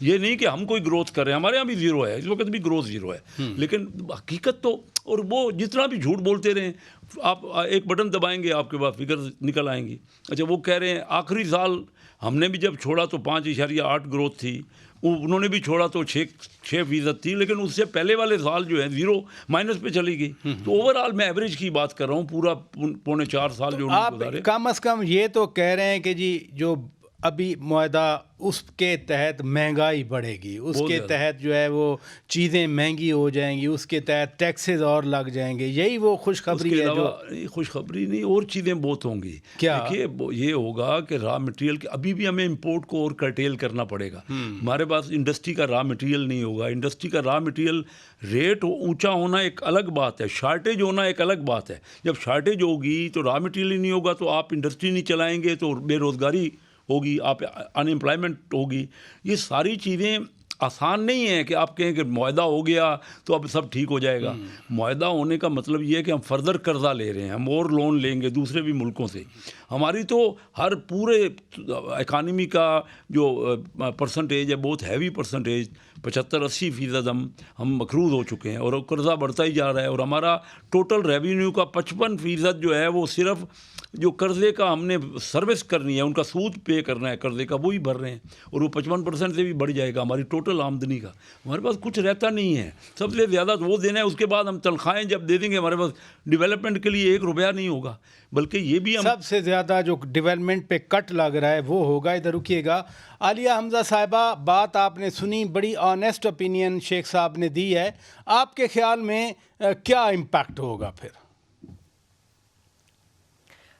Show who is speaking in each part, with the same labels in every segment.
Speaker 1: یہ نہیں کہ ہم کوئی گروتھ کر رہے ہیں, ہمارے یہاں بھی زیرو ہے, اس وقت بھی گروتھ زیرو ہے, لیکن حقیقت تو, اور وہ جتنا بھی جھوٹ بولتے رہیں, آپ ایک بٹن دبائیں گے آپ کے پاس فگر نکل آئیں گی. اچھا وہ کہہ رہے ہیں آخری سال ہم نے بھی جب چھوڑا تو 5.8 گروتھ تھی, انہوں نے بھی چھوڑا تو 6% تھی, لیکن اس سے پہلے والے سال جو ہے زیرو مائنس پہ چلی گئی. تو اوور آل میں ایوریج کی بات کر رہا ہوں, پورا 4.5 سال جو
Speaker 2: آپ کم از کم یہ تو کہہ رہے ہیں کہ جی جو ابھی معاہدہ اس کے تحت مہنگائی بڑھے گی, اس کے تحت جو ہے وہ چیزیں مہنگی ہو جائیں گی, اس کے تحت ٹیکسز اور لگ جائیں گے, یہی وہ خوشخبری ہے جو
Speaker 1: خوشخبری نہیں, اور چیزیں بہت ہوں گی.
Speaker 2: کیا
Speaker 1: دیکھیے یہ ہوگا کہ را مٹیریل ابھی بھی ہمیں امپورٹ کو اور کرٹیل کرنا پڑے گا. ہمارے پاس انڈسٹری کا را مٹیریل نہیں ہوگا. انڈسٹری کا را مٹیریل ریٹ اونچا ہونا ایک الگ بات ہے, شارٹیج ہونا ایک الگ بات ہے. جب شارٹیج ہوگی تو را مٹیریل ہی نہیں ہوگا تو آپ انڈسٹری نہیں چلائیں گے تو بے روزگاری ہوگی, آپ انمپلائمنٹ ہوگی. یہ ساری چیزیں آسان نہیں ہیں کہ آپ کہیں کہ معاہدہ ہو گیا تو اب سب ٹھیک ہو جائے گا. معاہدہ ہونے کا مطلب یہ ہے کہ ہم فردر قرضہ لے رہے ہیں, ہم اور لون لیں گے دوسرے بھی ملکوں سے. ہماری تو ہر پورے اکانومی کا جو پرسنٹیج ہے بہت ہیوی پرسنٹیج, 75-80% ہم مقروض ہو چکے ہیں اور قرضہ بڑھتا ہی جا رہا ہے. اور ہمارا ٹوٹل ریونیو کا 55% جو ہے وہ صرف جو قرضے کا ہم نے سروس کرنی ہے, ان کا سود پے کرنا ہے قرضے کا, وہی بھر رہے ہیں, اور وہ 55% سے بھی بڑھ جائے گا ہماری ٹوٹل آمدنی کا. ہمارے پاس کچھ رہتا نہیں ہے, سب سے زیادہ وہ دینا ہے, اس کے بعد ہم تنخواہیں جب دے دیں گے ہمارے پاس ڈیولپمنٹ کے لیے 1 روپیہ نہیں ہوگا. بلکہ یہ بھی ہم
Speaker 2: سب سے زیادہ جو ڈیولپمنٹ پہ کٹ لگ رہا ہے وہ ہوگا. ادھر رکیے گا. عالیہ حمزہ صاحبہ, بات آپ نے سنی, بڑی آنیسٹ اوپینین شیخ صاحب نے دی ہے. آپ کے خیال میں کیا امپیکٹ ہوگا پھر؟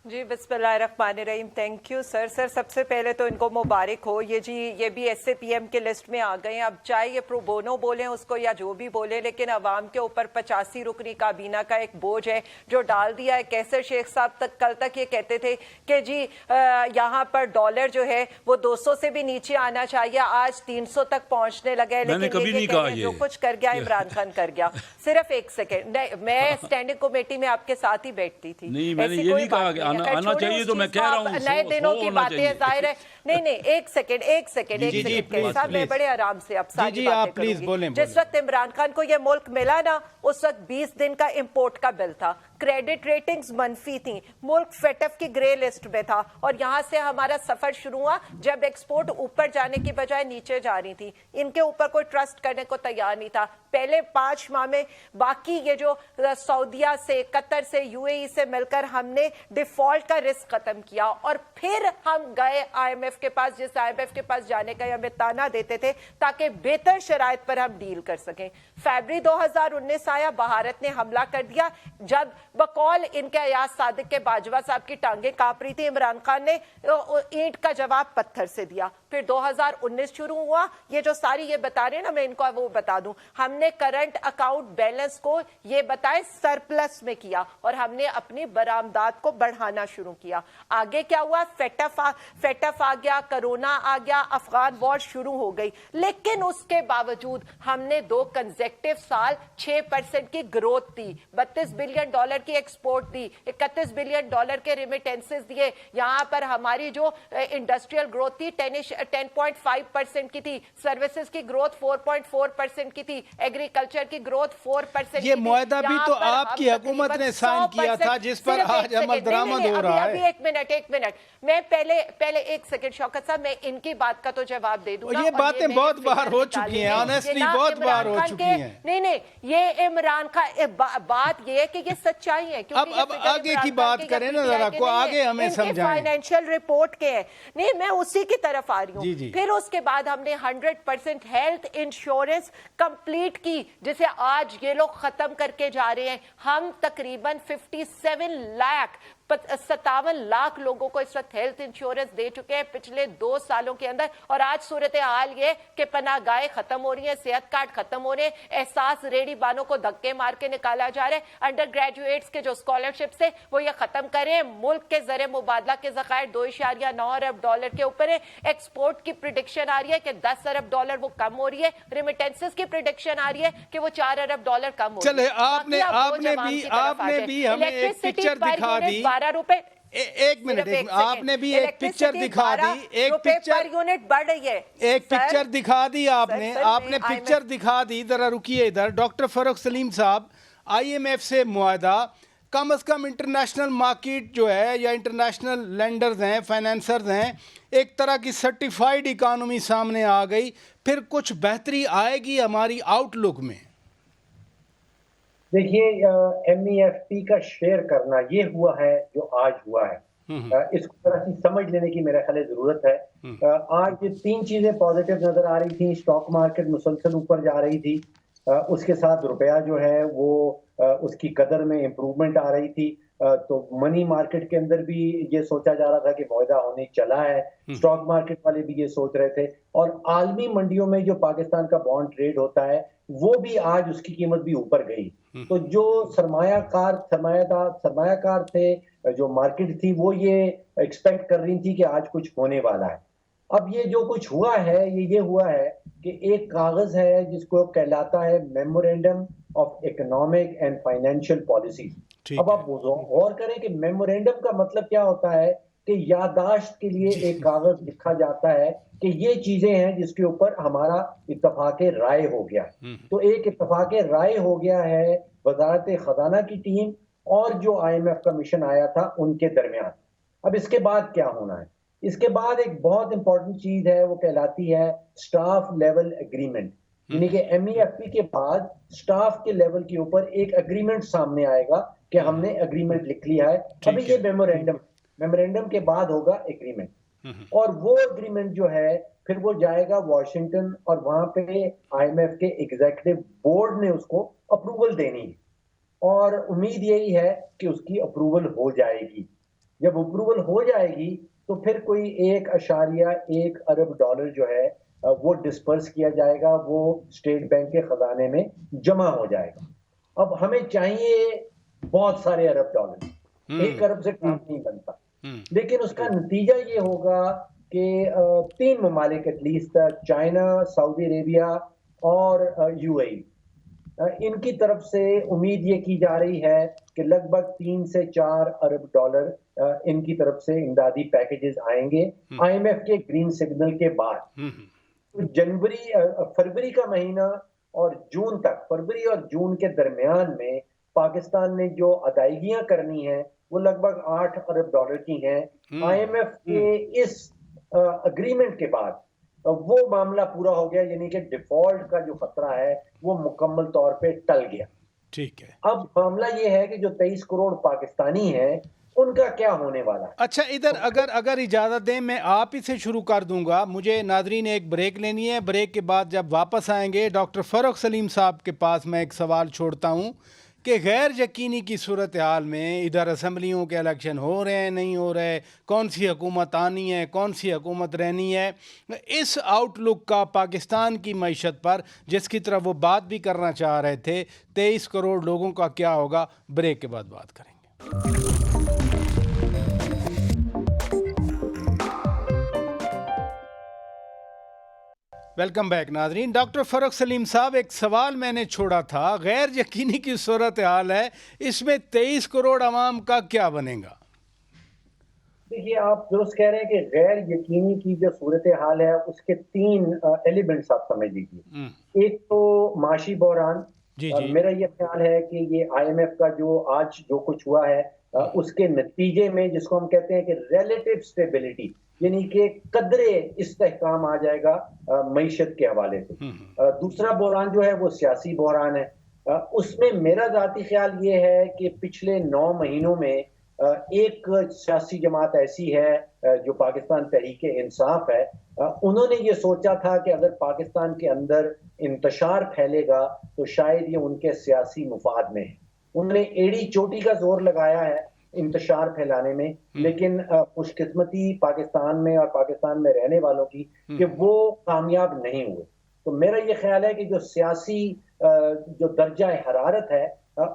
Speaker 3: جی بسم اللہ الرحمن الرحیم. Thank you sir. سب سے پہلے تو ان کو مبارک ہو, یہ بھی ایس اے پی ایم کے لسٹ میں آ گئے ہیں. اب چاہے یہ پرو بونو بولیں اس کو یا جو بھی بولیں, لیکن عوام کے اوپر 85 رکنی کابینہ کا ایک بوجھ ہے جو ڈال دیا ہے. کیسر شیخ صاحب کل تک یہ کہتے تھے کہ جی یہاں پر ڈالر جو ہے وہ 200 سے بھی نیچے آنا چاہیے, آج 300 تک پہنچنے لگا ہے. لیکن جو کچھ کر گیا عمران خان کر گیا. صرف ایک سیکنڈ, میں اسٹینڈنگ کمیٹی میں آپ کے ساتھ ہی بیٹھتی تھی.
Speaker 1: ایسی کوئی بات نہیں, آنا چاہیے تو میں کہہ رہا ہوں
Speaker 3: نئے دنوں کی باتیں ظاہر ہے. نہیں ایک سیکنڈ صاحب, میں بڑے آرام سے اب ساری باتیں کروں گی. جس وقت عمران خان کو یہ ملک ملا نا, اس وقت 20 دن کا امپورٹ کا بل تھا, کریڈٹ ریٹنگز منفی تھیں, ملک فیٹف کی گرے لسٹ میں تھا, اور یہاں سے ہمارا سفر شروع ہوا جب ایکسپورٹ اوپر جانے کی بجائے نیچے جا رہی تھی. ان کے اوپر کوئی ٹرسٹ کرنے کو تیار نہیں تھا. پہلے 5 ماہ میں باقی یہ جو سعودیہ سے, قطر سے, یو اے ای سے مل کر ہم نے ڈیفالٹ کا رسک ختم کیا, اور پھر ہم گئے آئی ایم ایف کے پاس, جس آئی ایم ایف کے پاس جانے کا ہمیں تانا دیتے تھے تاکہ بہتر شرائط پر ہم ڈیل کر سکیں. فیبری 2019 آیا, بھارت نے حملہ کر دیا. جب بقول ان کے ایاز صادق کے باجوہ صاحب کی ٹانگیں کانپ رہی تھی, عمران خان نے اینٹ کا جواب پتھر سے دیا. پھر 2019 شروع ہوا. یہ جو ساری یہ بتا رہے ہیں نا, میں ان کو وہ بتا دوں, ہم نے کرنٹ اکاؤنٹ بیلنس کو یہ بتائیں سرپلس میں کیا, اور ہم نے اپنی برآمدات کو بڑھانا شروع کیا. آگے کیا ہوا, فیٹف آ گیا, کرونا آ گیا, افغان وار شروع ہو گئی. لیکن اس کے باوجود ہم نے 2 کنزیکٹیو سال 6% کی گروتھ دی, $32 بلین کی ایکسپورٹ دی, $31 بلین کے ریمیٹنسز دیے. یہاں پر ہماری جو انڈسٹریل گروتھ تھی 10.5% کی تھی, سروسز کی گروتھ 4.4% کی تھی, ایگریکلچر کی گروتھ 4%.
Speaker 2: یہ معاہدہ بھی تو آپ کی حکومت نے سائن کیا تھا جس پر آج عمل درآمد ہو رہا ہے.
Speaker 3: ایک منٹ, میں پہلے ایک سیکنڈ شوکت صاحب, میں ان کی بات کا تو جواب دے دوں.
Speaker 2: یہ باتیں بہت بار ہو چکی ہیں, آنیسٹلی بہت بار ہو چکی ہیں.
Speaker 3: نہیں, یہ عمران کا بات یہ ہے کہ یہ سچائی ہے.
Speaker 2: اب آگے کی بات کریں نا ذرا, کو آگے ہمیں سمجھائیں.
Speaker 3: فائنینشیل رپورٹ کے ہیں, نہیں میں اسی کی طرف آ رہی ہوں. پھر اس کے بعد ہم نے 100% ہیلتھ انشورنس کمپلیٹ کی, جسے آج یہ لوگ ختم کر کے جا رہے ہیں. ہم تقریباً 57 لاکھ لوگوں کو اس وقت ہیلتھ انشورنس دے چکے ہیں پچھلے 2 سالوں کے اندر. اور آج صورتحال یہ کہ پناہ گاہیں ختم ہو رہی ہیں, صحت کارڈ ختم ہو رہے ہیں, احساس ریڈی بانوں کو دھکے مار کے نکالا جا رہا ہے. انڈر گریجویٹس کے جو اسکالرشپس ہیں وہ یہ ختم کریں. ملک کے زر مبادلہ کے ذخائر $2.9 ارب کے اوپر ہے. ایکسپورٹ کی پریڈکشن آ رہی ہے کہ $10 ارب وہ کم ہو رہی ہے. ریمیٹنسز کی پریڈکشن آ رہی ہے کہ وہ $4 ارب کم ہو رہی ہے.
Speaker 2: چلے آپ نے بھی ہمیں ایک پکچر دکھا دی.
Speaker 3: 12 روپے
Speaker 2: ایک منٹ آپ نے بھی ایک پکچر دکھا دی, ایک پکچر
Speaker 3: یونٹ بڑھ رہی ہے,
Speaker 2: ایک پکچر دکھا دی آپ نے پکچر دکھا دی. ذرا رکیے ادھر. ڈاکٹر فاروق سلیم صاحب, آئی ایم ایف سے معاہدہ, کم از کم انٹرنیشنل مارکیٹ جو ہے یا انٹرنیشنل لینڈرز ہیں, فائنینسرز ہیں, ایک طرح کی سرٹیفائیڈ اکانومی سامنے آ گئی, پھر کچھ بہتری آئے گی ہماری آؤٹ لک میں؟
Speaker 4: دیکھیے ایم ای ایف ٹی کا شیئر کرنا یہ ہوا ہے جو آج ہوا ہے, اس کو ذرا سی سمجھ لینے کی میرا خیال ضرورت ہے. آج یہ تین چیزیں پازیٹیو نظر آ رہی تھیں. اسٹاک مارکیٹ مسلسل اوپر جا رہی تھی, اس کے ساتھ روپیہ جو ہے وہ اس کی قدر میں امپروومنٹ آ رہی تھی. تو منی مارکیٹ کے اندر بھی یہ سوچا جا رہا تھا کہ معاہدہ ہونے چلا ہے, اسٹاک مارکیٹ والے بھی یہ سوچ رہے تھے, اور عالمی منڈیوں میں جو پاکستان کا بانڈ ٹریڈ ہوتا ہے وہ بھی آج اس کی قیمت بھی اوپر گئی. تو جو سرمایہ کار تھے, جو مارکیٹ تھی, وہ یہ ایکسپیکٹ کر رہی تھی کہ آج کچھ ہونے والا ہے. اب یہ جو کچھ ہوا ہے یہ ہوا ہے کہ ایک کاغذ ہے جس کو کہلاتا ہے memorandum of economic and financial policy. اب آپ غور کریں کہ میمورینڈم کا مطلب کیا ہوتا ہے کہ یادداشت کے لیے ایک کاغذ لکھا جاتا ہے کہ یہ چیزیں ہیں جس کے اوپر ہمارا اتفاق رائے ہو گیا. تو ایک اتفاق رائے ہو گیا ہے وزارت خزانہ کی ٹیم اور جو آئی ایم ایف کا مشن آیا تھا ان کے درمیان. اب اس کے بعد کیا ہونا ہے؟ اس کے بعد ایک بہت امپورٹنٹ چیز ہے, وہ کہلاتی ہے اسٹاف لیول اگریمنٹ. یعنی کہ ایم ای ایف پی کے بعد اسٹاف کے لیول کے اوپر ایک اگریمنٹ سامنے آئے گا کہ ہم نے اگریمنٹ لکھ لیا ہے. ابھی یہ میمورینڈم کے بعد ہوگا اگریمنٹ, اور وہ اگریمنٹ جو ہے پھر وہ جائے گا واشنگٹن, اور وہاں پہ آئی ایم ایف کے ایگزیکٹو بورڈ نے اس کو اپروول دینی ہے, اور امید یہی ہے کہ اس کی اپروول ہو جائے گی. جب اپروول ہو جائے گی تو پھر کوئی 1.1 ارب ڈالر جو ہے وہ ڈسپرس کیا جائے گا, وہ اسٹیٹ بینک کے خزانے میں جمع ہو جائے گا. اب ہمیں چاہیے بہت سارے ارب ڈالر, 1 ارب سے کام نہیں بنتا, لیکن اس کا نتیجہ یہ ہوگا کہ 3 ممالک ایٹ لیسٹ, چائنا, سعودی عربیہ اور یو اے ای, ان کی طرف سے امید یہ کی جا رہی ہے کہ لگ بھگ 3 سے 4 ارب ڈالر ان کی طرف سے امدادی پیکیجز آئیں گے آئی ایم ایف کے گرین سگنل کے بعد. فروری کا مہینہ اور جون تک, فروری اور جون کے درمیان میں پاکستان نے جو ادائیگیاں کرنی ہیں وہ لگ بھگ 8 ارب ڈالر کی ہیں. آئی ایم ایف کے اس اگریمنٹ کے بعد وہ معاملہ پورا ہو گیا, یعنی کہ ڈیفالٹ کا جو خطرہ ہے وہ مکمل طور پہ ٹل گیا.
Speaker 2: ٹھیک ہے.
Speaker 4: اب معاملہ یہ ہے کہ جو 23 کروڑ پاکستانی ہیں ان کا کیا ہونے والا ہے.
Speaker 2: اچھا, ادھر اگر اجازت دیں میں آپ ہی سے شروع کر دوں گا. مجھے ناظرین ایک بریک لینی ہے, بریک کے بعد جب واپس آئیں گے ڈاکٹر فاروق سلیم صاحب کے پاس میں ایک سوال چھوڑتا ہوں کہ غیر یقینی کی صورتحال میں ادھر اسمبلیوں کے الیکشن ہو رہے ہیں نہیں ہو رہے, کون سی حکومت آنی ہے کون سی حکومت رہنی ہے, اس آؤٹ لک کا پاکستان کی معیشت پر جس کی طرف وہ بات بھی کرنا چاہ رہے تھے, 23 کروڑ لوگوں کا کیا ہوگا, بریک کے بعد بات کریں گے. ویلکم بیک ناظرین. ڈاکٹر فاروق سلیم صاحب, ایک سوال میں نے چھوڑا تھا, غیر یقینی کی صورتحال ہے, اس میں 23 کروڑ عوام کا کیا بنے گا؟
Speaker 4: دیکھیے آپ درست کہہ رہے ہیں کہ غیر یقینی کی جو صورتحال ہے اس کے 3 ایلیمنٹس آپ سمجھ لیجیے. ایک تو معاشی بحران. میرا یہ خیال ہے کہ یہ آئی ایم ایف کا جو آج جو کچھ ہوا ہے اس کے نتیجے میں جس کو ہم کہتے ہیں کہ ریلیٹیو سٹیبلٹی, یعنی کہ قدرے استحکام آ جائے گا معیشت کے حوالے سے. دوسرا بحران جو ہے وہ سیاسی بحران ہے. اس میں میرا ذاتی خیال یہ ہے کہ پچھلے 9 مہینوں میں ایک سیاسی جماعت ایسی ہے جو پاکستان تحریک انصاف ہے, انہوں نے یہ سوچا تھا کہ اگر پاکستان کے اندر انتشار پھیلے گا تو شاید یہ ان کے سیاسی مفاد میں ہے. انہوں نے ایڑی چوٹی کا زور لگایا ہے انتشار پھیلانے میں, لیکن خوش قسمتی پاکستان میں اور پاکستان میں رہنے والوں کی کہ وہ کامیاب نہیں ہوئے. تو میرا یہ خیال ہے کہ جو سیاسی جو درجہ حرارت ہے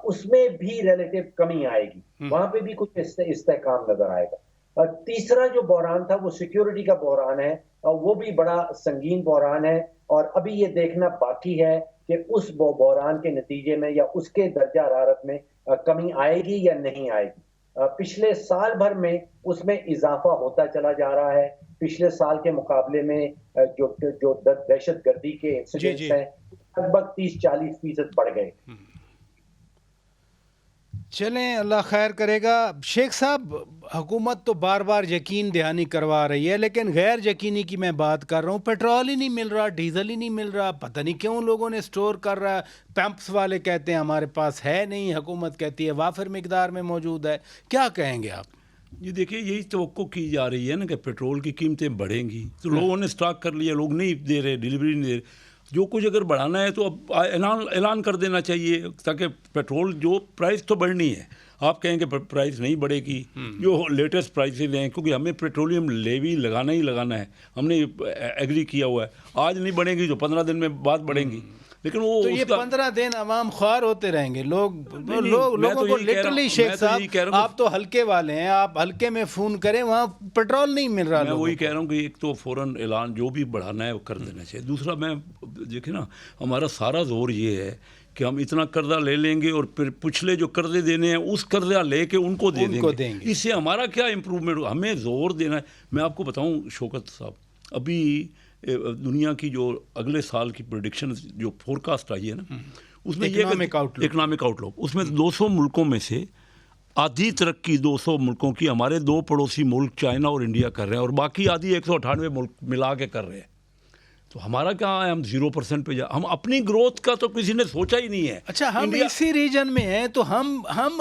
Speaker 4: اس میں بھی ریلیٹیو کمی آئے گی, وہاں پہ بھی کچھ استحکام نظر آئے گا. تیسرا جو بحران تھا وہ سیکیورٹی کا بحران ہے, وہ بھی بڑا سنگین بحران ہے, اور ابھی یہ دیکھنا باقی ہے کہ اس بحران کے نتیجے میں یا اس کے درجہ حرارت میں کمی آئے گی یا نہیں آئے گی. پچھلے سال بھر میں اس میں اضافہ ہوتا چلا جا رہا ہے. پچھلے سال کے مقابلے میں جو دہشت گردی کے انسیڈنٹس ہیں لگ بھگ 30-40% بڑھ گئے.
Speaker 2: چلیں اللہ خیر کرے گا. شیخ صاحب حکومت تو بار بار یقین دہانی کروا رہی ہے لیکن غیر یقینی کی میں بات کر رہا ہوں. پیٹرول ہی نہیں مل رہا, ڈیزل ہی نہیں مل رہا, پتہ نہیں کیوں لوگوں نے سٹور کر رہا ہے. پمپس والے کہتے ہیں ہمارے پاس ہے نہیں, حکومت کہتی ہے وافر مقدار میں موجود ہے. کیا کہیں گے آپ؟
Speaker 1: یہ دیکھیے یہی توقع کی جا رہی ہے نا کہ پیٹرول کی قیمتیں بڑھیں گی تو لوگوں نے سٹاک کر لیا, لوگ نہیں دے رہے, ڈیلیوری نہیں دے رہے. جو کچھ اگر بڑھانا ہے تو اب اعلان کر دینا چاہیے تاکہ پیٹرول جو پرائس تو بڑھنی ہے. آپ کہیں کہ پرائس نہیں بڑھے گی, جو لیٹسٹ پرائسز ہیں کیونکہ ہمیں پیٹرولیم لیوی لگانا ہی لگانا ہے, ہم نے ایگری کیا ہوا ہے. آج نہیں بڑھیں گی تو 15 دن میں بعد بڑھیں گی. لیکن وہ
Speaker 2: تو یہ 15 دن عوام خوار ہوتے رہیں گے. لوگوں کو لٹرلی شیخ صاحب آپ تو ہلکے والے ہیں, آپ ہلکے میں فون کریں وہاں پیٹرول نہیں مل رہا.
Speaker 1: میں وہی کہہ رہا ہوں کہ ایک تو فوراً اعلان جو بھی بڑھانا ہے وہ کر دینا چاہیے. دوسرا میں دیکھیں نا ہمارا سارا زور یہ ہے کہ ہم اتنا قرضہ لے لیں گے اور پھر پچھلے جو قرضے دینے ہیں اس قرضہ لے کے ان کو دے دیں گے. اس سے ہمارا کیا امپرومنٹ ہو, ہمیں زور دینا ہے. میں آپ کو بتاؤں شوکت صاحب, ابھی دنیا کی جو اگلے سال کی پریڈکشن جو فور کاسٹ آئی ہے نا اس میں اکنامک آؤٹ لک, اس میں 200 ملکوں میں سے آدھی ترقی 200 ملکوں کی ہمارے 2 پڑوسی ملک چائنا اور انڈیا کر رہے ہیں اور باقی آدھی 198 ملک ملا کے کر رہے ہیں. تو ہمارا کیا ہے, ہم 0% پہ ہم اپنی گروتھ کا تو کسی نے سوچا ہی نہیں ہے.
Speaker 2: اچھا ہم اسی ریجن میں ہیں تو ہم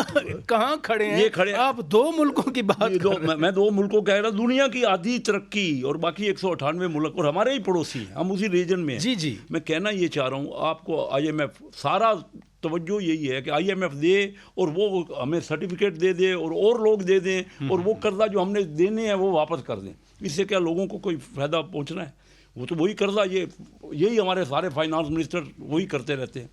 Speaker 2: کہاں کھڑے ہیں؟
Speaker 1: یہ کھڑے
Speaker 2: آپ 2 ملکوں کی بات کر رہے ہیں.
Speaker 1: میں 2 ملکوں کہہ رہا ہوں, دنیا کی آدھی ترقی اور باقی 198 ملک اور ہمارے ہی پڑوسی ہیں, ہم اسی ریجن میں ہیں.
Speaker 2: جی
Speaker 1: میں کہنا یہ چاہ رہا ہوں آپ کو, IMF سارا توجہ یہی ہے کہ IMF دے اور وہ ہمیں سرٹیفکیٹ دے دے اور لوگ دے دیں اور وہ قرضہ جو ہم نے دینے ہیں وہ واپس کر دیں. اس سے کیا لوگوں کو کوئی فائدہ پہنچنا ہے؟ وہ تو وہی قرضہ یہی ہمارے سارے فائنانس منسٹر وہی کرتے رہتے ہیں.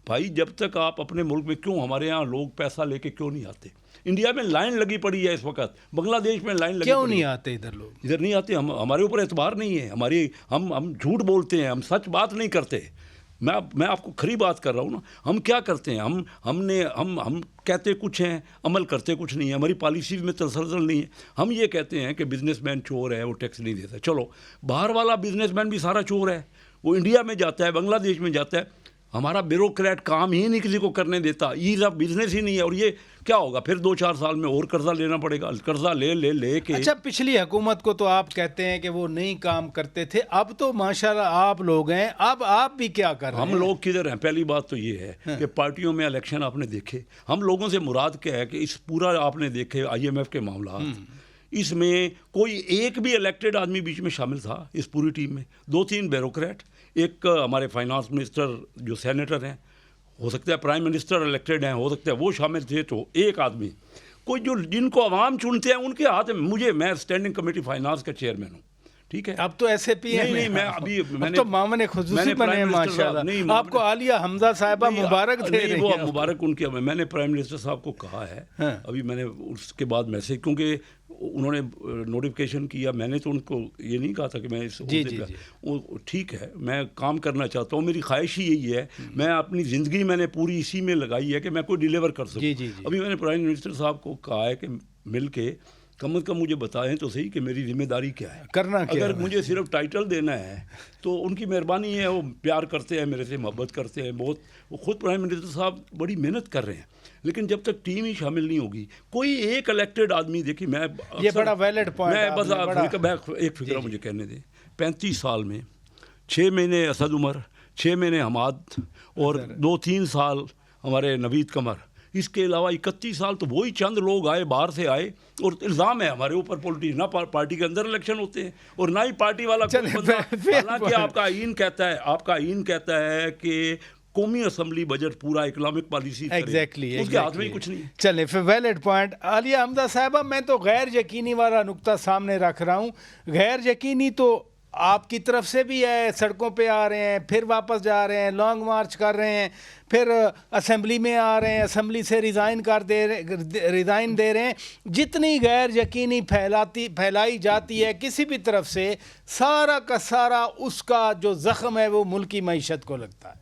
Speaker 1: بھائی جب تک آپ اپنے ملک میں کیوں, ہمارے ہاں لوگ پیسہ لے کے کیوں نہیں آتے؟ انڈیا میں لائن لگی پڑی ہے اس وقت, بنگلہ دیش میں لائن لگی
Speaker 2: کیوں نہیں آتے ادھر لوگ؟
Speaker 1: ادھر نہیں آتے, ہمارے اوپر اعتبار نہیں ہے. ہم جھوٹ بولتے ہیں, ہم سچ بات نہیں کرتے. میں آپ کو کھری بات کر رہا ہوں نا. ہم کیا کرتے ہیں, ہم کہتے کچھ ہیں, عمل کرتے کچھ نہیں ہے. ہماری پالیسیز میں تسلسل نہیں ہے. ہم یہ کہتے ہیں کہ بزنس مین چور ہے, وہ ٹیکس نہیں دیتا. چلو باہر والا بزنس مین بھی سارا چور ہے, وہ انڈیا میں جاتا ہے, بنگلہ دیش میں جاتا ہے. ہمارا بیوروکریٹ کام ہی نہیں کسی کو کرنے دیتا, ایز آف بزنس ہی نہیں ہے. اور یہ کیا ہوگا پھر 2-4 سال میں اور قرضہ لینا پڑے گا, قرضہ لے کے.
Speaker 2: اچھا پچھلی حکومت کو تو آپ کہتے ہیں کہ وہ نہیں کام کرتے تھے, اب تو ماشاءاللہ آپ لوگ ہیں, اب آپ بھی کیا کر رہے ہیں؟
Speaker 1: ہم لوگ کدھر ہیں؟ پہلی بات تو یہ ہے کہ پارٹیوں میں الیکشن آپ نے دیکھے. ہم لوگوں سے مراد کیا ہے کہ اس پورا آپ نے دیکھے IMF کے معاملات, اس میں کوئی ایک بھی الیکٹڈ آدمی بیچ میں شامل تھا اس پوری ٹیم میں؟ 2-3 بیوروکریٹ, ایک ہمارے فائنانس منسٹر جو سینیٹر ہیں, ہو سکتا ہے پرائم منسٹر الیکٹڈ ہیں, ہو سکتا ہے وہ شامل تھے. تو ایک آدمی کوئی جو جن کو عوام چنتے ہیں ان کے ہاتھ میں, میں اسٹینڈنگ کمیٹی فائنانس کا چیئرمین ہوں, ٹھیک ہے.
Speaker 2: اب تو ایسے پی
Speaker 1: نہیں میں
Speaker 2: تو معاون خصوصی بنے ہیں ماشاءاللہ. آپ کو عالیہ حمزہ صاحبہ مبارک دے رہی ہیں.
Speaker 1: مبارک ان کی. میں نے پرائم منسٹر صاحب کو کہا ہے ابھی, میں نے اس کے بعد میسج, کیونکہ انہوں نے نوٹیفیکیشن کیا, میں نے تو ان کو یہ نہیں کہا تھا کہ میں اس ٹھیک ہے میں کام کرنا چاہتا ہوں, میری خواہش ہی یہی ہے. میں اپنی زندگی میں نے پوری اسی میں لگائی ہے کہ میں کوئی ڈیلیور کر سکوں. ابھی میں نے پرائم منسٹر صاحب کو کہا ہے کہ مل کے کم از کم مجھے بتائیں تو صحیح کہ میری ذمہ داری کیا ہے,
Speaker 2: کرنا کیا.
Speaker 1: اگر مجھے صرف ٹائٹل دینا ہے تو ان کی مہربانی ہے, وہ پیار کرتے ہیں میرے سے, محبت کرتے ہیں بہت. وہ خود پرائم منسٹر صاحب بڑی محنت کر رہے ہیں, لیکن جب تک ٹیم ہی شامل نہیں ہوگی, کوئی ایک الیکٹڈ آدمی, دیکھیے میں
Speaker 2: یہ بڑا ویلڈ پوائنٹ,
Speaker 1: میں بس ایک فکرہ مجھے کہنے دیں. 35 سال میں 6 مہینے اسد عمر, 6 مہینے حماد اور 2-3 سال ہمارے نوید قمر, اس کے علاوہ 31 سال تو وہی چند لوگ آئے, باہر سے آئے. اور الزام ہے ہمارے اوپر پولیٹیشن, نہ پارٹی کے اندر الیکشن ہوتے ہیں اور نہ ہی پارٹی والا کوئی بندہ. حالانکہ آپ کا آئین کہتا ہے کہ قومی اسمبلی بجٹ پورا اکنامک پالیسی
Speaker 2: ایگزیکٹلی
Speaker 1: اس کے ہاتھ میں کچھ نہیں.
Speaker 2: چلیں پھر ویلڈ پوائنٹ. عالیہ حمزہ صاحبہ میں تو غیر یقینی والا نقطہ سامنے رکھ رہا ہوں. غیر یقینی تو آپ کی طرف سے بھی ہے, سڑکوں پہ آ رہے ہیں, پھر واپس جا رہے ہیں, لانگ مارچ کر رہے ہیں, پھر اسمبلی میں آ رہے ہیں, اسمبلی سے ریزائن دے رہے ہیں. جتنی غیر یقینی پھیلائی جاتی ہے کسی بھی طرف سے, سارا کا سارا اس کا جو زخم ہے وہ ملکی معیشت کو لگتا ہے.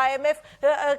Speaker 3: IMF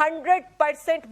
Speaker 3: 100%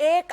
Speaker 3: $1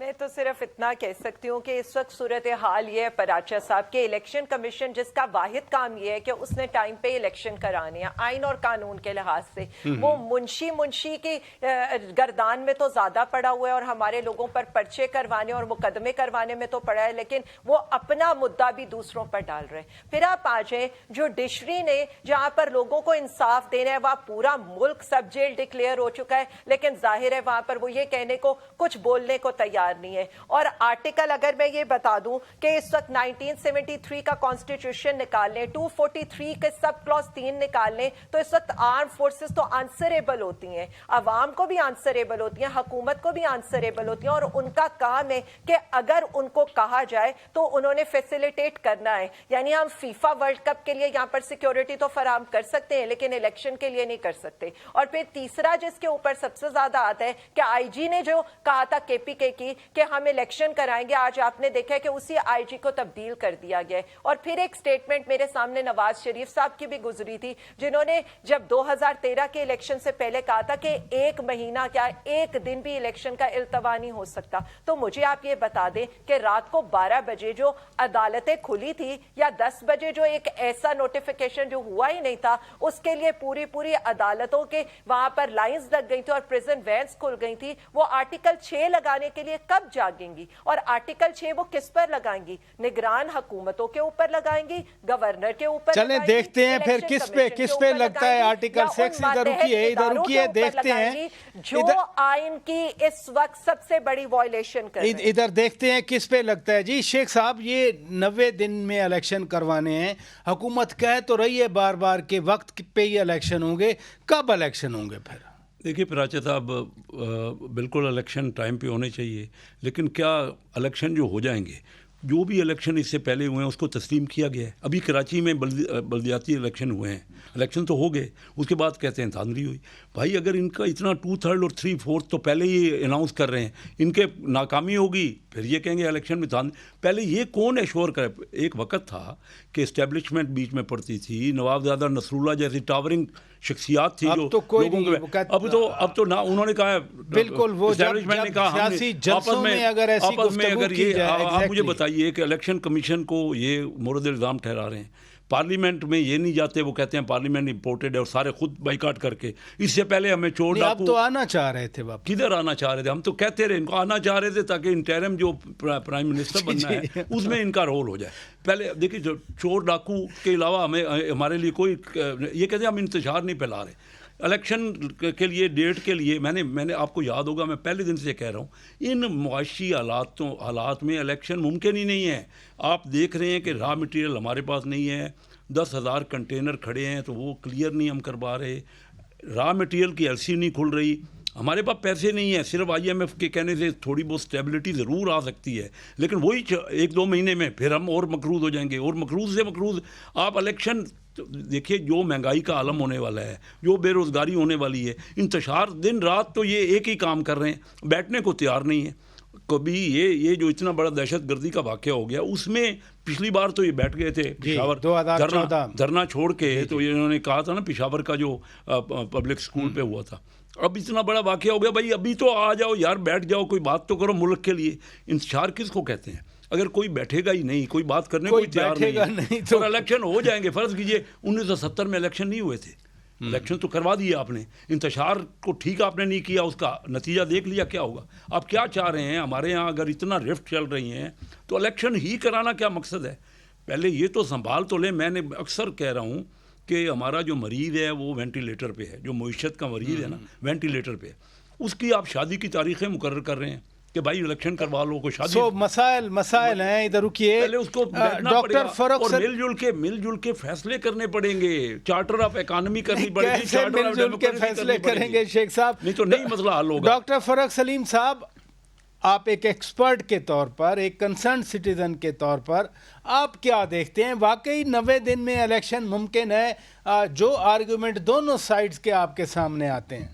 Speaker 3: میں تو صرف اتنا کہہ سکتی ہوں کہ اس وقت صورتحال یہ ہے پراچا صاحب کہ الیکشن کمیشن جس کا واحد کام یہ ہے کہ اس نے ٹائم پہ الیکشن کرانے ہیں آئین اور قانون کے لحاظ سے، وہ منشی کی گردان میں تو زیادہ پڑا ہوا ہے اور ہمارے لوگوں پر پرچے کروانے اور مقدمے کروانے میں تو پڑا ہے، لیکن وہ اپنا مدعا بھی دوسروں پر ڈال رہے ہیں۔ پھر آپ آ جائیں جوڈیشری نے جہاں پر لوگوں کو انصاف دینا ہے، وہاں پورا ملک سب جیل ڈکلیئر ہو چکا ہے، لیکن ظاہر ہے وہاں پر وہ یہ کہنے کو کچھ بولنے کو تیار نہیں ہے۔ اور آرٹیکل اگر میں یہ بتا دوں کہ اس وقت 1973 کا کانسٹیٹیوشن نکال لیں، 243 کے سب کلوز 3 نکال لیں، تو اس وقت آرم فورسز تو آنسریبل ہوتی ہیں، عوام کو بھی آنسریبل ہوتی ہیں، حکومت کو بھی آنسریبل ہوتی ہیں، اور ان کا کام ہے کہ اگر ان کو کہا جائے تو انہوں نے فیسیلیٹیٹ کرنا ہے۔ یعنی ہم فیفا ورلڈ کپ کے لیے یہاں پر سیکیورٹی تو فراہم کر سکتے ہیں لیکن الیکشن کے لیے نہیں کر سکتے۔ اور پھر تیسرا جس کے اوپر سب سے زیادہ آتا ہے کہ آئی جی نے جو کہا تھا کے پی کے کی کہ ہم الیکشن کرائیں گے، آج آپ نے دیکھا ہے کہ اسی آئی جی کو تبدیل کر دیا گیا ہے۔ اور پھر ایک سٹیٹمنٹ میرے سامنے نواز شریف صاحب کی بھی گزری تھی، جنہوں نے جب 2013 کے الیکشن سے پہلے کہا تھا کہ ایک مہینہ کیا ایک دن بھی الیکشن کا التوا نہیں ہو سکتا۔ تو مجھے آپ یہ بتا دیں کہ رات کو 12 بجے جو عدالتیں کھلی تھی یا 10 بجے جو ایک ایسا نوٹیفیکیشن جو ہوا ہی نہیں تھا، اس کے لیے پوری عدالتوں کے وہاں پر لائنز لگ گئی تھی اور پریزن وینس کھل گئی تھی، وہ آرٹیکل 6 لگانے کے لیے کب جاگیں گی؟ اور آرٹیکل 6 وہ کس پر لگائیں گی؟ نگران حکومتوں کے اوپر لگائیں گی، گورنر کے اوپر
Speaker 2: چلیں دیکھتے ہیں پھر کس پہ لگتا ہے آرٹیکل 6۔ ادھر رکیے دیکھتے ہیں
Speaker 3: جو آئین کی اس وقت سب سے بڑی وائلیشن کر رہے ہیں،
Speaker 2: ادھر دیکھتے ہیں کس پہ لگتا ہے۔ جی شیخ صاحب، یہ 90 دن میں الیکشن کروانے ہیں، حکومت کہہ تو رہی ہے بار بار کہ وقت پہ ہی الیکشن ہوں گے، کب الیکشن ہوں گے پھر؟
Speaker 1: دیکھیے پراچا صاحب، بالکل الیکشن ٹائم پہ ہونے چاہیے، لیکن کیا الیکشن جو ہو جائیں گے، جو بھی الیکشن اس سے پہلے ہوئے ہیں اس کو تسلیم کیا گیا ہے؟ ابھی کراچی میں بلدیاتی الیکشن ہوئے ہیں، الیکشن تو ہو گئے، اس کے بعد کہتے ہیں دھاندلی ہوئی۔ بھائی اگر ان کا اتنا 2/3 اور 3/4 تو پہلے ہی اناؤنس کر رہے ہیں، ان کے ناکامی ہوگی پھر یہ کہیں گے الیکشن میں پہلے یہ کون ایشور کرے؟ ایک وقت تھا کہ اسٹیبلشمنٹ بیچ میں پڑتی تھی، نوابزادہ نصراللہ جیسی ٹاورنگ شخصیات تھی جو اب تو نہ انہوں نے کہا ہے،
Speaker 2: بالکل وہ سیاسی جلسوں میں اگر ایسی گفتگو کی جائے۔
Speaker 1: آپ مجھے بتائیے کہ الیکشن کمیشن کو یہ مورد الزام ٹھہرا رہے ہیں، پارلیمنٹ میں یہ نہیں جاتے، وہ کہتے ہیں پارلیمنٹ امپورٹڈ ہے اور سارے خود بائیکاٹ کر کے۔ اس سے پہلے ہمیں چور ڈاکو،
Speaker 2: آپ تو آنا چاہ رہے تھے،
Speaker 1: کدھر آنا چاہ رہے تھے؟ ہم تو کہتے رہے ان کو آنا چاہ رہے تھے تاکہ انٹرم جو پرائم منسٹر بننا ہے اس میں ان کا رول ہو جائے۔ پہلے دیکھیے چور ڈاکو کے علاوہ ہمارے لیے کوئی، یہ کہتے ہیں ہم انتشار نہیں پھیلا رہے۔ الیکشن کے لیے ڈیٹ کے لیے میں نے آپ کو یاد ہوگا، میں پہلے دن سے کہہ رہا ہوں، ان معاشی حالات میں الیکشن ممکن ہی نہیں ہے۔ آپ دیکھ رہے ہیں کہ را مٹیریل ہمارے پاس نہیں ہے، 10,000 کنٹینر کھڑے ہیں تو وہ کلیئر نہیں ہم کروا رہے، را مٹیریل کی ایل سی نہیں کھل رہی، ہمارے پاس پیسے نہیں ہیں۔ صرف آئی ایم ایف کے کہنے سے تھوڑی بہت اسٹیبلٹی ضرور آ سکتی ہے، لیکن وہی 1-2 مہینے میں پھر ہم اور مقروض ہو جائیں گے، اور مقروض سے مقروض۔ آپ الیکشن دیکھیے، جو مہنگائی کا عالم ہونے والا ہے، جو بے روزگاری ہونے والی ہے، انتشار دن رات تو یہ ایک ہی کام کر رہے ہیں، بیٹھنے کو تیار نہیں ہے۔ کبھی یہ جو اتنا بڑا دہشت گردی کا واقعہ ہو گیا، اس میں پچھلی بار تو یہ بیٹھ گئے تھے پشاور دھرنا چھوڑ کے، تو انہوں نے کہا تھا نا پشاور کا جو پبلک سکول پہ ہوا تھا، اب اتنا بڑا واقعہ ہو گیا، بھائی ابھی تو آ جاؤ یار، بیٹھ جاؤ، کوئی بات تو کرو ملک کے لیے۔ انتشار کس کو کہتے ہیں؟ اگر کوئی بیٹھے گا ہی نہیں، کوئی بات کرنے کو تیار نہیں تو الیکشن ہو جائیں گے۔ فرض کیجئے 1970 میں الیکشن نہیں ہوئے تھے، الیکشن تو کروا دیے آپ نے، انتشار کو ٹھیک آپ نے نہیں کیا، اس کا نتیجہ دیکھ لیا کیا ہوگا۔ آپ کیا چاہ رہے ہیں؟ ہمارے ہاں اگر اتنا رفٹ چل رہی ہیں تو الیکشن ہی کرانا کیا مقصد ہے؟ پہلے یہ تو سنبھال تو لیں۔ میں نے اکثر کہہ رہا ہوں کہ ہمارا جو مریض ہے وہ وینٹیلیٹر پہ ہے، جو معیشت کا مریض ہے نا وینٹیلیٹر پہ، اس کی آپ شادی کی تاریخیں مقرر کر رہے ہیں کہ بھائی الیکشن کروا لو، کوئی شادی۔
Speaker 2: مسائل ہیں، ادھر رکیے،
Speaker 1: پہلے اس کو ڈاکٹر فاروق اور مل جل کے فیصلے کرنے پڑیں گے، چارٹر آف اکانومی کرنی پڑے گی، چارٹر آف ڈیموکریسی
Speaker 2: فیصلے کریں گے شیخ صاحب،
Speaker 1: نہیں تو نہیں مسئلہ حل ہوگا۔
Speaker 2: ڈاکٹر فاروق سلیم صاحب، آپ ایک ایکسپرٹ کے طور پر، ایک کنسرن سٹیزن کے طور پر، آپ کیا دیکھتے ہیں؟ واقعی 90 دن میں الیکشن ممکن ہے؟ جو آرگومنٹ دونوں سائڈز کے آپ کے سامنے آتے ہیں۔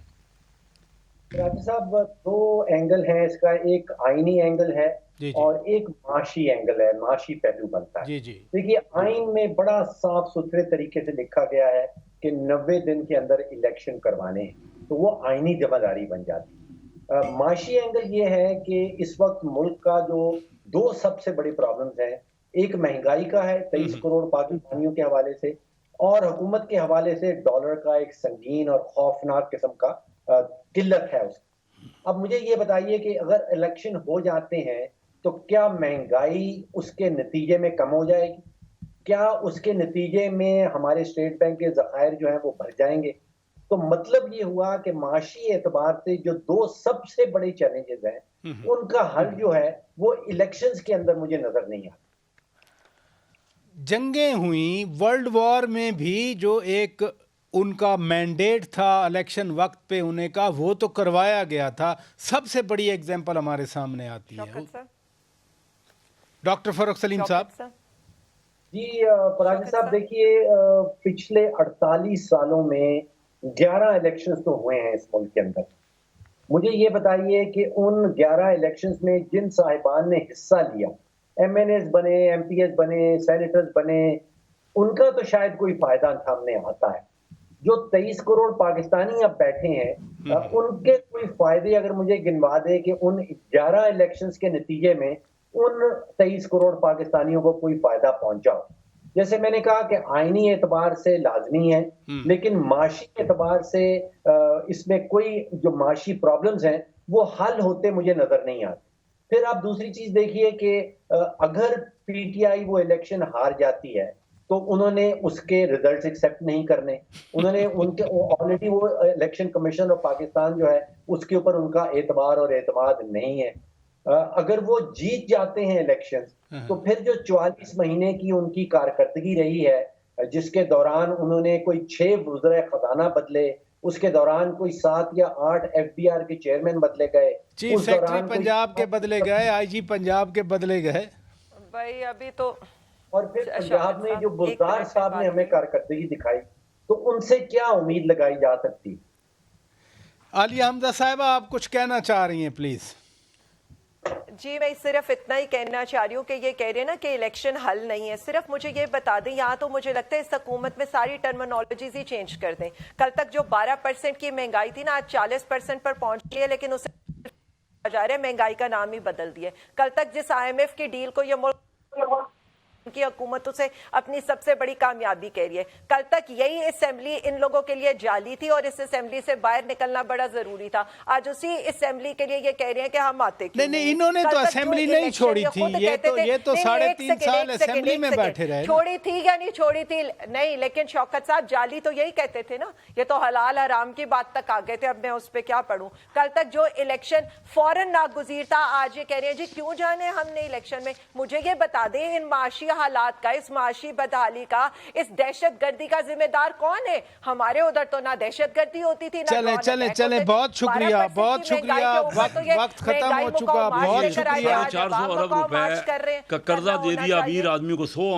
Speaker 4: راجی صاحب، 2 اینگل ہے اس کا، ایک آئینی اینگل ہے اور ایک معاشی اینگل ہے، معاشی پہلو بنتا ہے۔ دیکھیے، آئین میں بڑا صاف ستھرے طریقے سے لکھا گیا ہے کہ 90 دن کے اندر الیکشن کروانے ہیں، تو وہ آئینی ذمہ داری بن جاتی ہے۔ معاشی اینگل یہ ہے کہ اس وقت ملک کا جو دو سب سے بڑی پرابلمز ہیں، ایک مہنگائی کا ہے 23 کروڑ پاکستانیوں کے حوالے سے، اور حکومت کے حوالے سے ڈالر کا ایک سنگین اور خوفناک قسم کا قلت ہے اس کی۔ اب مجھے یہ بتائیے کہ اگر الیکشن ہو جاتے ہیں تو کیا مہنگائی اس کے نتیجے میں کم ہو جائے گی؟ کیا اس کے نتیجے میں ہمارے اسٹیٹ بینک کے ذخائر جو ہیں وہ بڑھ جائیں گے؟ تو مطلب یہ ہوا کہ معاشی اعتبار سے جو دو سب سے بڑے چیلنجز ہیں ان کا حل جو ہے وہ الیکشنز کے اندر مجھے نظر نہیں آتا۔
Speaker 2: جنگیں ہوئیں، ورلڈ وار میں بھی جو ایک ان کا مینڈیٹ تھا الیکشن وقت پہ ہونے کا، وہ تو کروایا گیا تھا۔ سب سے بڑی ایگزامپل ہمارے سامنے آتی ہے ڈاکٹر فاروق سلیم صاحب۔
Speaker 4: جی پراجی صاحب، دیکھیے پچھلے 48 سالوں میں 11 الیکشنز تو ہوئے ہیں اس ملک کے اندر۔ مجھے یہ بتائیے کہ ان 11 الیکشنز میں جن صاحبان نے حصہ لیا، ایم این ایز بنے، ایم پی ایس بنے، سینیٹرز بنے، ان کا تو شاید کوئی فائدہ سامنے آتا ہے۔ جو 23 کروڑ پاکستانی اب بیٹھے ہیں ان کے کوئی فائدے اگر مجھے گنوا دے کہ ان 11 الیکشنز کے نتیجے میں ان 23 کروڑ پاکستانیوں کو کوئی فائدہ پہنچا ہو۔ جیسے میں نے کہا کہ آئینی اعتبار سے لازمی ہے، لیکن معاشی اعتبار سے اس میں کوئی جو معاشی پرابلمز ہیں وہ حل ہوتے مجھے نظر نہیں آتے۔ پھر آپ دوسری چیز دیکھیے کہ اگر پی ٹی آئی وہ الیکشن ہار جاتی ہے تو انہوں نے اس کے ریزلٹس ایکسیپٹ نہیں کرنے، انہوں نے ان کے آلریڈی وہ الیکشن کمیشن آف پاکستان جو ہے اس کے اوپر ان کا اعتبار اور اعتماد نہیں ہے۔ اگر وہ جیت جاتے ہیں الیکشن تو پھر جو 44 مہینے کی ان کی کارکردگی رہی ہے، جس کے دوران انہوں نے کوئی 6 وزرائے خزانہ بدلے، اس کے دوران کوئی 7 یا 8 ایف بی آر کے چیئرمین بدلے گئے،
Speaker 2: چیف سیکرٹری پنجاب کے بدلے گئے، آئی جی پنجاب کے بدلے گئے
Speaker 3: بھائی ابھی تو،
Speaker 4: اور پھر پنجاب میں جو بزدار صاحب نے ہمیں کارکردگی دکھائی تو ان سے کیا امید لگائی جا سکتی؟
Speaker 2: عالیہ حمزہ صاحبہ آپ کچھ کہنا چاہ رہی ہیں پلیز؟
Speaker 3: جی میں صرف اتنا ہی کہنا چاہ رہی ہوں کہ یہ کہہ رہے ہیں نا کہ الیکشن حل نہیں ہے، صرف مجھے یہ بتا دیں، یہاں تو مجھے لگتا ہے اس حکومت میں ساری ٹرمینالوجیز ہی چینج کر دیں۔ کل تک جو 12% کی مہنگائی تھی نا، آج 40% پر پہنچ گئی ہے، لیکن اسے جا رہا ہے مہنگائی کا نام ہی بدل دیا ہے۔ کل تک جس آئی ایم ایف کی ڈیل کو یہ ملک کی حکومت اسے اپنی سب سے بڑی کامیابی کہہ رہی ہے، کل تک یہی اسمبلی ان لوگوں کے لیے جعلی تھی اور اس اسمبلی سے باہر نکلنا بڑا ضروری تھا۔ آج اسی اسمبلی کے لیے یہ کہہ رہے ہیں کہ ہم آتے کیوں
Speaker 2: نہیں، انہوں نے تو اسمبلی نہیں چھوڑی تھی، یہ تو 3.5 سال اسمبلی میں بیٹھے رہے۔
Speaker 3: چھوڑی تھی یا نہیں چھوڑی تھی نہیں، لیکن شوکت صاحب جعلی تو یہی کہتے تھے نا، یہ تو حلال حرام کی بات تک آ گئے تھے، اب میں اس پہ کیا پڑھوں۔ کل تک جو الیکشن فوراً ناگزیر تھا، آج یہ کہہ رہے ہیں جی کیوں جانے ہم نے الیکشن میں۔ مجھے یہ بتا دیں ان معاشی حالات کا، اس معاشی بدحالی کا، اس دہشت گردی کا ذمہ دار کون ہے؟ ہمارے ادھر تو نہ دہشت گردی ہوتی تھی،
Speaker 2: چلیں بہت شکریہ، وقت ختم ہو چکا، بہت شکریہ۔
Speaker 1: 400 ارب روپے کا قرضہ دے دیا امیر آدمی کو، 100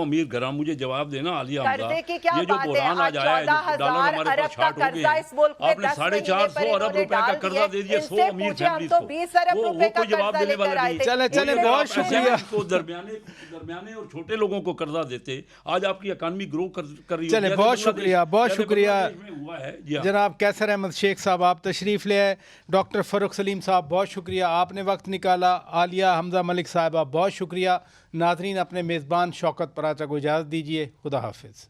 Speaker 1: امیر گھرام۔ مجھے جواب دینا عالیہ حمزہ، یہ جو بحران آج آیا ہے، ڈالر ہمارے پاس شارٹ ہو گئے ہیں، آپ نے 450 ارب روپے کا قرضہ دے دیا 100 امیر فیملیز کو، وہ کوئی جواب دینے والا نہیں۔
Speaker 2: چلیں بہت شکریہ۔
Speaker 1: درمیانے اور چھوٹے لوگوں کو قرضہ دیتے، آج آپ کی اکانومی گرو کر رہی ہے۔
Speaker 2: چلیں بہت شکریہ جناب کیسر احمد شیخ صاحب، آپ تشریف لے آئے۔ ڈاکٹر فاروق سلیم صاحب بہت شکریہ، آپ نے وقت نکالا۔ عالیہ حمزہ ملک صاحبہ بہت شکریہ۔ ناظرین اپنے میزبان شوکت پراچا کو اجازت دیجیے، خدا حافظ۔